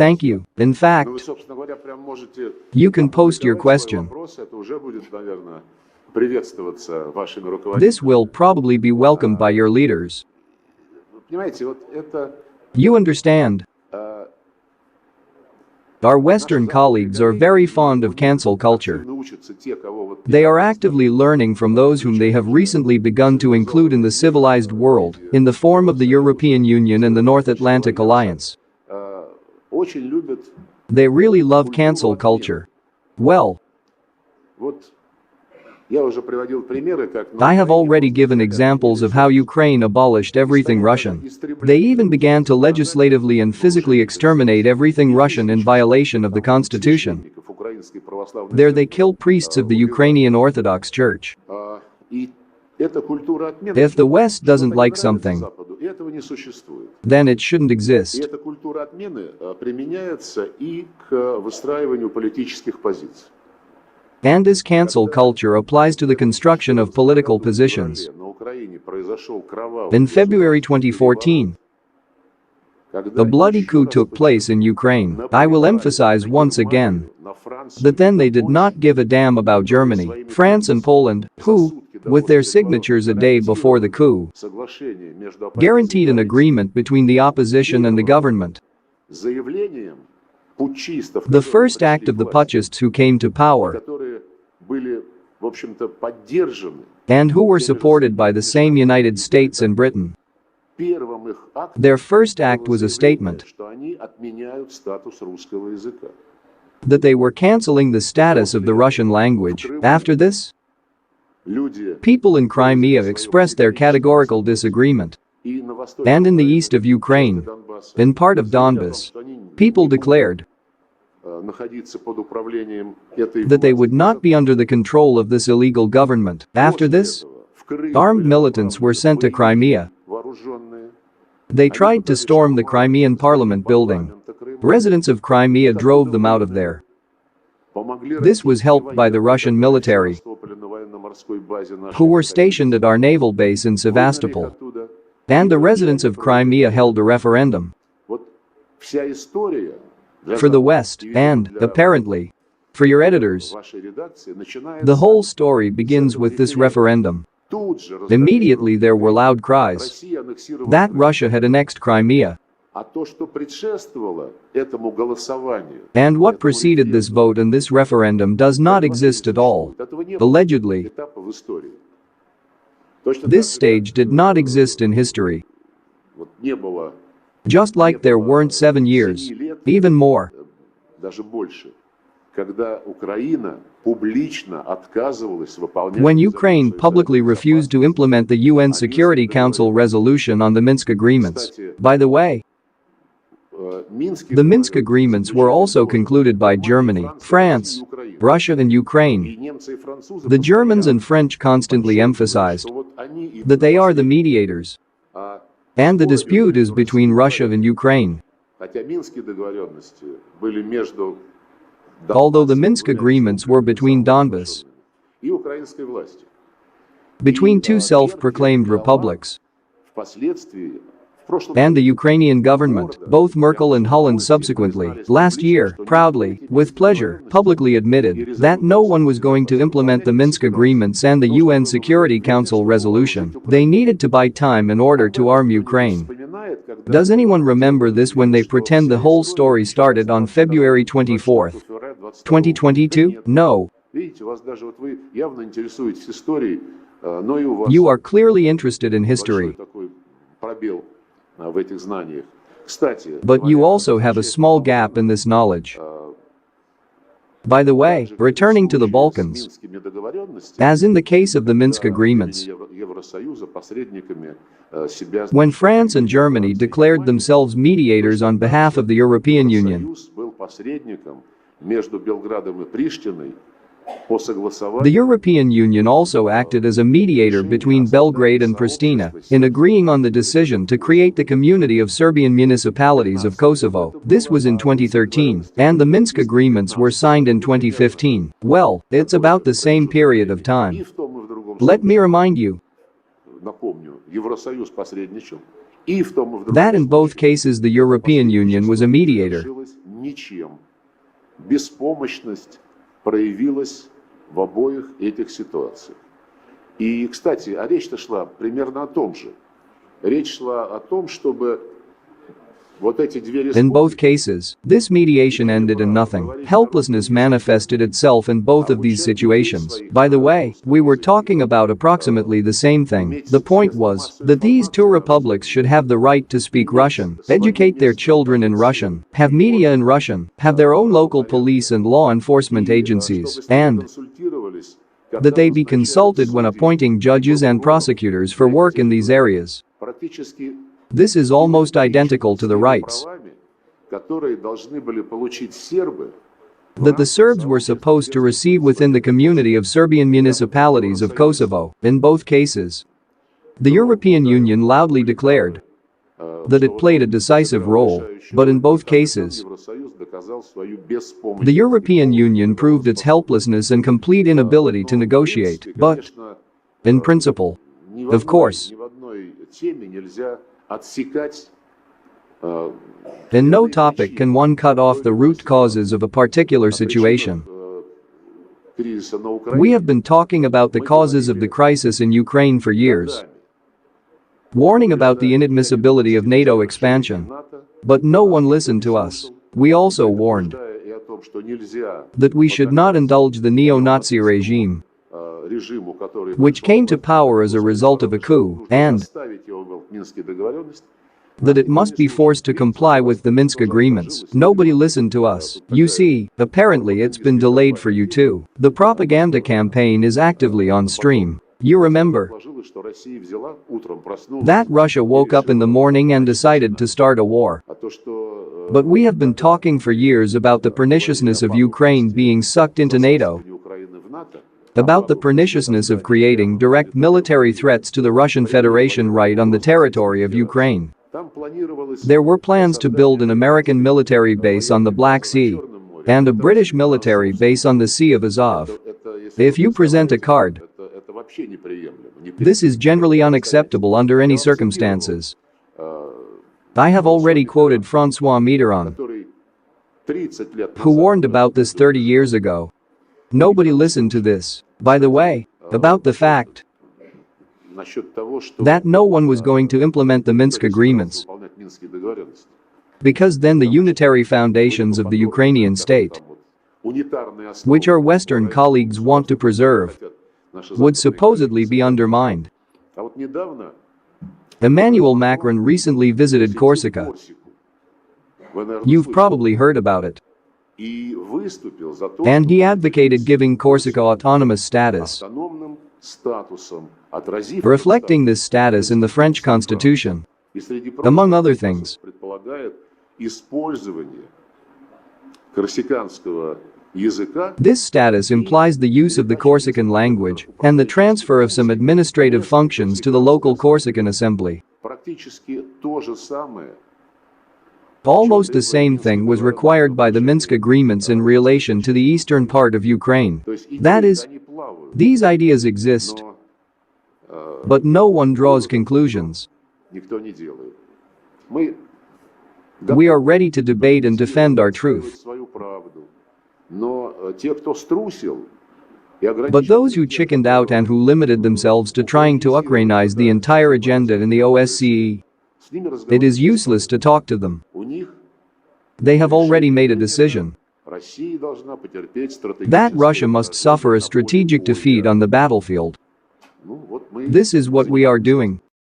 Thank you. In fact, you can post your question. This will probably be welcomed by your leaders. You understand? Our Western colleagues are very fond of cancel culture. They are actively learning from those whom they have recently begun to include in the civilized world, in the form of the European Union and the North Atlantic Alliance. They really love cancel culture. Well, I have already given examples of how Ukraine abolished everything Russian. They even began to legislatively and physically exterminate everything Russian in violation of the constitution. There they kill priests of the Ukrainian Orthodox Church. If the West doesn't like something, then it shouldn't exist. And this cancel culture applies to the construction of political positions. In February 2014, a bloody coup took place in Ukraine. I will emphasize once again that then they did not give a damn about Germany, France and Poland, who, with their signatures a day before the coup, guaranteed an agreement between the opposition and the government. The first act of the putschists who came to power and who were supported by the same United States and Britain. Their first act was a statement that they were canceling the status of the Russian language. After this, people in Crimea expressed their categorical disagreement. And in the east of Ukraine, in part of Donbas, people declared that they would not be under the control of this illegal government. After this, armed militants were sent to Crimea. They tried to storm the Crimean parliament building. Residents of Crimea drove them out of there. This was helped by the Russian military, who were stationed at our naval base in Sevastopol. And the residents of Crimea held a referendum. For the West, and, apparently, for your editors, the whole story begins with this referendum. Immediately there were loud cries that Russia had annexed Crimea. And what preceded this vote and this referendum does not exist at all. Allegedly, this stage did not exist in history. Just like there weren't 7 years, even more, when Ukraine publicly refused to implement the UN Security Council resolution on the Minsk agreements. By the way, the Minsk agreements were also concluded by Germany, France, Russia and Ukraine. The Germans and French constantly emphasized that they are the mediators, and the dispute is between Russia and Ukraine. Although the Minsk agreements were between Donbas, between two self-proclaimed republics, and the Ukrainian government, both Merkel and Holland subsequently, last year, proudly, with pleasure, publicly admitted that no one was going to implement the Minsk agreements and the UN Security Council resolution. They needed to buy time in order to arm Ukraine. Does anyone remember this when they pretend the whole story started on February 24, 2022? No. You are clearly interested in history. But you also have a small gap in this knowledge. By the way, returning to the Balkans, as in the case of the Minsk agreements, when France and Germany declared themselves mediators on behalf of the European Union, the European Union also acted as a mediator between Belgrade and Pristina in agreeing on the decision to create the Community of Serbian Municipalities of Kosovo. This was in 2013, and the Minsk agreements were signed in 2015. Well, it's about the same period of time. Let me remind you that in both cases the European Union was a mediator. ничем. Беспомощность проявилась в обоих этих ситуациях. И, кстати, речь-то шла примерно о том же. Речь шла о том, чтобы In both cases, this mediation ended in nothing. Helplessness manifested itself in both of these situations. By the way, we were talking about approximately the same thing. The point was that these two republics should have the right to speak Russian, educate their children in Russian, have media in Russian, have their own local police and law enforcement agencies, and that they be consulted when appointing judges and prosecutors for work in these areas. This is almost identical to the rights that the Serbs were supposed to receive within the community of Serbian municipalities of Kosovo. In both cases, the European Union loudly declared that it played a decisive role, but in both cases, the European Union proved its helplessness and complete inability to negotiate, but, in principle, of course, in no topic can one cut off the root causes of a particular situation. We have been talking about the causes of the crisis in Ukraine for years, warning about the inadmissibility of NATO expansion, but no one listened to us. We also warned that we should not indulge the neo-Nazi regime, which came to power as a result of a coup, and that it must be forced to comply with the Minsk agreements. Nobody listened to us. You see, apparently it's been delayed for you too. The propaganda campaign is actively on stream. You remember that Russia woke up in the morning and decided to start a war. But we have been talking for years about the perniciousness of Ukraine being sucked into NATO, about the perniciousness of creating direct military threats to the Russian Federation right on the territory of Ukraine. There were plans to build an American military base on the Black Sea and a British military base on the Sea of Azov. If you present a card, this is generally unacceptable under any circumstances. I have already quoted François Mitterrand, who warned about this 30 years ago. Nobody listened to this. By the way, about the fact that no one was going to implement the Minsk agreements, because then the unitary foundations of the Ukrainian state, which our Western colleagues want to preserve, would supposedly be undermined. Emmanuel Macron recently visited Corsica. You've probably heard about it. And he advocated giving Corsica autonomous status, reflecting this status in the French constitution, among other things. This status implies the use of the Corsican language and the transfer of some administrative functions to the local Corsican assembly. Almost the same thing was required by the Minsk agreements in relation to the eastern part of Ukraine. That is, these ideas exist, but no one draws conclusions. We are ready to debate and defend our truth. But those who chickened out and who limited themselves to trying to Ukrainize the entire agenda in the OSCE, it is useless to talk to them. They have already made a decision that Russia must suffer a strategic defeat on the battlefield. This is what we are doing.